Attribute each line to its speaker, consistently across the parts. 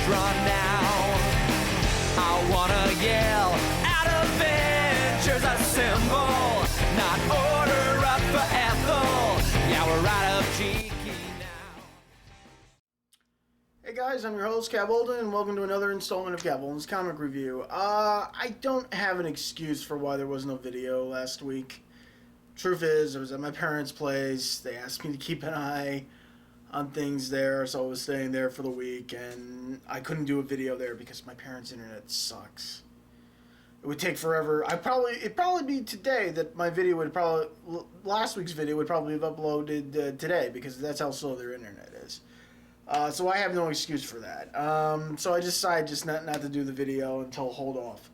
Speaker 1: run now. I wanna yell out Avengers assemble, not order up for Ethel. Yeah, we're right up cheeky now.
Speaker 2: Hey guys, I'm your host Kavalden, and welcome to another installment of Kavalden's Comic Review. I don't have an excuse for why there was no video last week. Truth is, I was at my parents' place. They asked me to keep an eye on things there, so I was staying there for the week, and I couldn't do a video there because my parents' internet sucks. It would take forever. It'd probably be today that my video would last week's video would probably have uploaded today, because that's how slow their internet is. So I have no excuse for that. So I decided just not to do the video until hold off.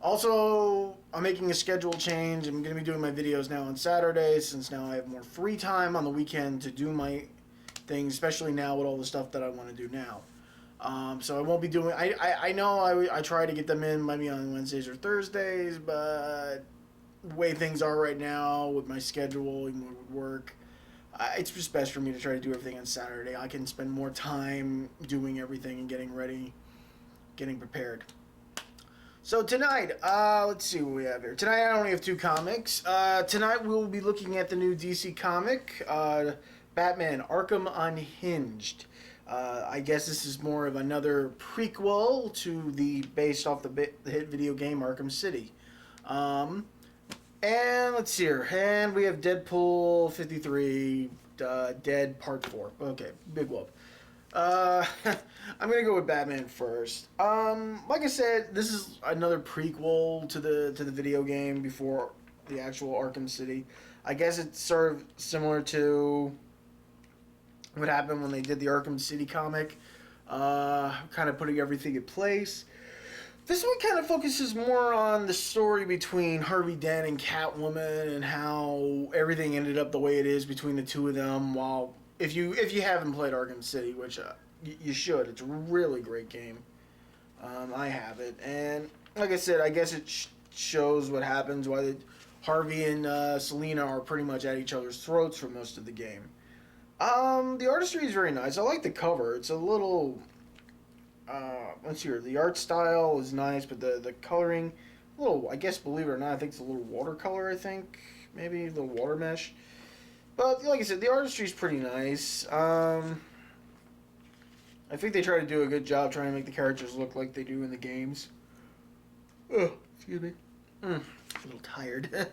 Speaker 2: Also, I'm making a schedule change. I'm going to be doing my videos now on Saturdays, since now I have more free time on the weekend to do my things, especially now with all the stuff that I want to do now. So I won't be doing... I know I try to get them in maybe on Wednesdays or Thursdays, but the way things are right now with my schedule and with work, it's just best for me to try to do everything on Saturday. I can spend more time doing everything and getting ready, getting prepared. So tonight, let's see what we have here. Tonight I only have two comics. Tonight we'll be looking at the new DC comic, Batman Arkham Unhinged. I guess this is more of another prequel to based off the hit video game Arkham City. And let's see here. And we have Deadpool 53, Dead Part 4. Okay, big whoop. I'm gonna go with Batman first. Like I said, this is another prequel to the video game before the actual Arkham City. I guess it's sort of similar to what happened when they did the Arkham City comic, kind of putting everything in place. This one kind of focuses more on the story between Harvey Dent and Catwoman, and how everything ended up the way it is between the two of them. While if you haven't played Arkham City, which you should, it's a really great game. I have it, and like I said, I guess it shows what happens, why Harvey and Selina are pretty much at each other's throats for most of the game. The artistry is very nice. I like the cover. It's a little, let's see here. The art style is nice, but the coloring, a little, I guess, believe it or not, I think it's a little watercolor, I think. Maybe a little water mesh. But, like I said, the artistry is pretty nice. I think they try to do a good job trying to make the characters look like they do in the games. Oh, excuse me. A little tired.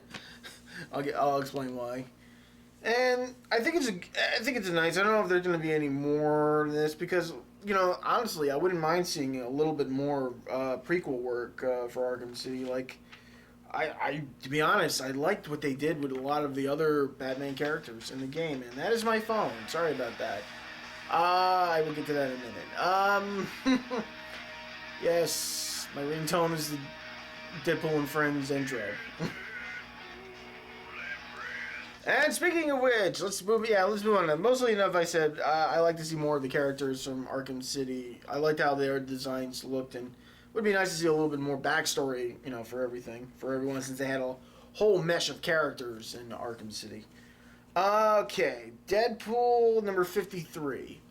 Speaker 2: I'll explain why. And I think it's nice. I don't know if there's going to be any more of this, because, you know, honestly, I wouldn't mind seeing a little bit more prequel work for Arkham City. Like, to be honest, I liked what they did with a lot of the other Batman characters in the game, and that is my phone. Sorry about that. I will get to that in a minute. Yes, my ringtone is the Deadpool and Friends intro. And speaking of which, let's move on. Mostly enough, I said I like to see more of the characters from Arkham City. I liked how their designs looked, and it would be nice to see a little bit more backstory, you know, for everyone, since they had a whole mesh of characters in Arkham City. Okay, Deadpool number 53.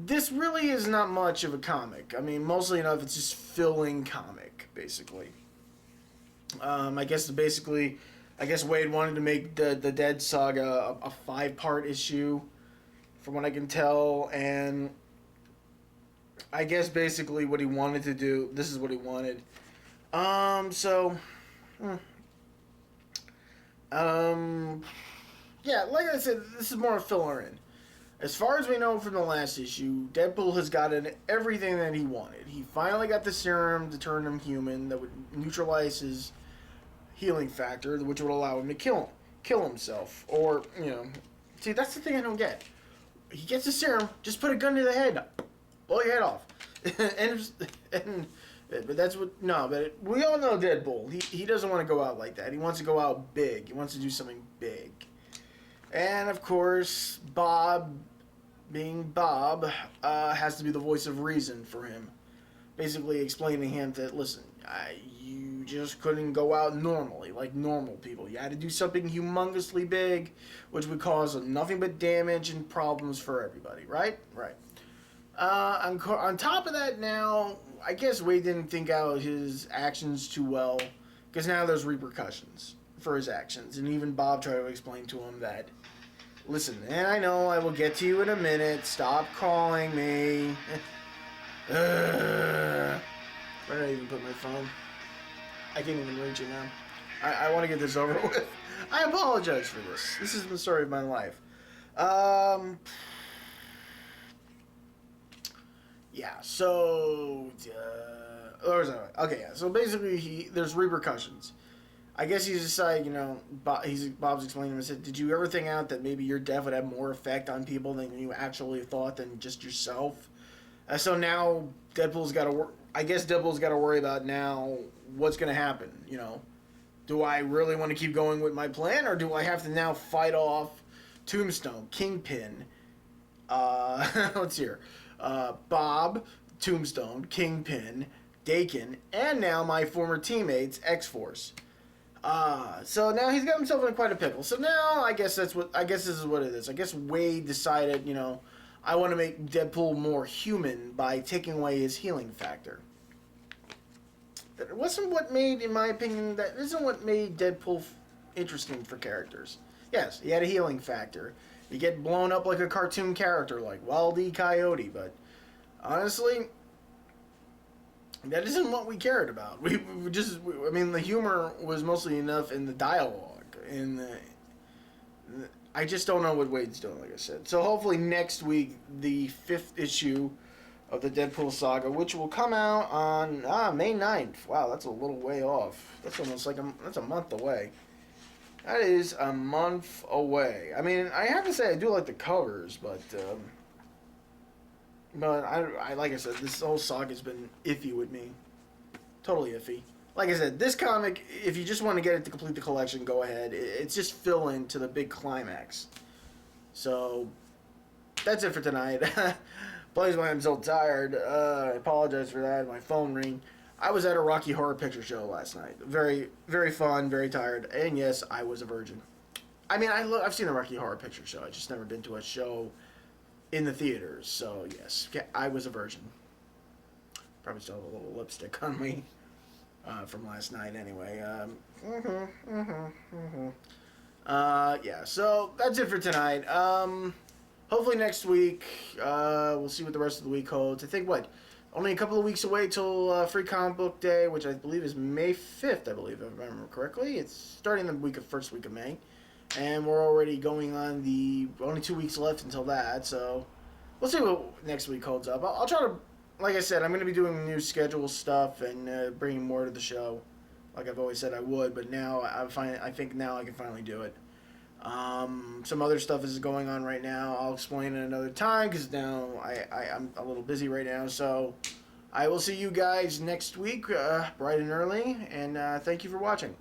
Speaker 2: This really is not much of a comic. I mean, mostly enough, it's just filling comic, basically. I guess Wade wanted to make the Dead saga a 5-part issue, from what I can tell, and I guess basically what he wanted to do, this is what he wanted. Yeah, like I said, this is more a filler in. As far as we know from the last issue, Deadpool has gotten everything that he wanted. He finally got the serum to turn him human that would neutralize his healing factor, which would allow him to kill himself. Or, you know, see, that's the thing I don't get. He gets the serum, just put a gun to the head, blow your head off. But that's what, no, but we all know Deadpool. He doesn't want to go out like that. He wants to go out big. He wants to do something big. And, of course, Bob, being Bob, has to be the voice of reason for him. Basically explaining to him that, listen, you just couldn't go out normally, like normal people. You had to do something humongously big, which would cause nothing but damage and problems for everybody, right? Right. On top of that, now I guess Wade didn't think out his actions too well, because now there's repercussions for his actions, and even Bob tried to explain to him that, listen, and I know I will get to you in a minute. Stop calling me. Where did I even put my phone? I can't even reach it now. I want to get this over with. I apologize for this. This is the story of my life. Yeah, so... okay, yeah. So basically, there's repercussions. I guess he's decided, Bob's explaining to him, I said, did you ever think out that maybe your death would have more effect on people than you actually thought than just yourself? So now Deadpool's got to worry about now what's going to happen, Do I really want to keep going with my plan, or do I have to now fight off Tombstone, Kingpin, let's see here, Bob, Tombstone, Kingpin, Dakin, and now my former teammates, X-Force. So now he's got himself in quite a pickle. So now I guess this is what it is. I guess Wade decided, I want to make Deadpool more human by taking away his healing factor. That wasn't what made, in my opinion, that isn't what made Deadpool interesting for characters. Yes, he had a healing factor. You get blown up like a cartoon character like Wile E. Coyote, but honestly, that isn't what we cared about. The humor was mostly enough in the dialogue. I just don't know what Wade's doing, like I said. So hopefully next week, the 5th issue of the Deadpool saga, which will come out on May 9th. Wow, that's a little way off. That's almost like that's a month away. That is a month away. I mean, I have to say I do like the covers, but I like I said, this whole saga's been iffy with me. Totally iffy. Like I said, this comic, if you just want to get it to complete the collection, go ahead. It's just fill in to the big climax. So, that's it for tonight. Please, why I'm so tired. I apologize for that. My phone ring. I was at a Rocky Horror Picture Show last night. Very, very fun, very tired. And yes, I was a virgin. I mean, I've seen the Rocky Horror Picture Show. I just never been to a show in the theaters. So, yes, I was a virgin. Probably still have a little lipstick on me from last night anyway. Yeah, so that's it for tonight. Hopefully next week, we'll see what the rest of the week holds. I think, only a couple of weeks away till Free Comic Book Day, which I believe is May 5th, I believe, if I remember correctly. It's starting the first week of May. And we're already going on only 2 weeks left until that, so we'll see what next week holds up. I'll try to, like I said, I'm going to be doing new schedule stuff and bringing more to the show, like I've always said I would, but now I think now I can finally do it. Some other stuff is going on right now. I'll explain it another time because now I'm a little busy right now. So I will see you guys next week, bright and early, and thank you for watching.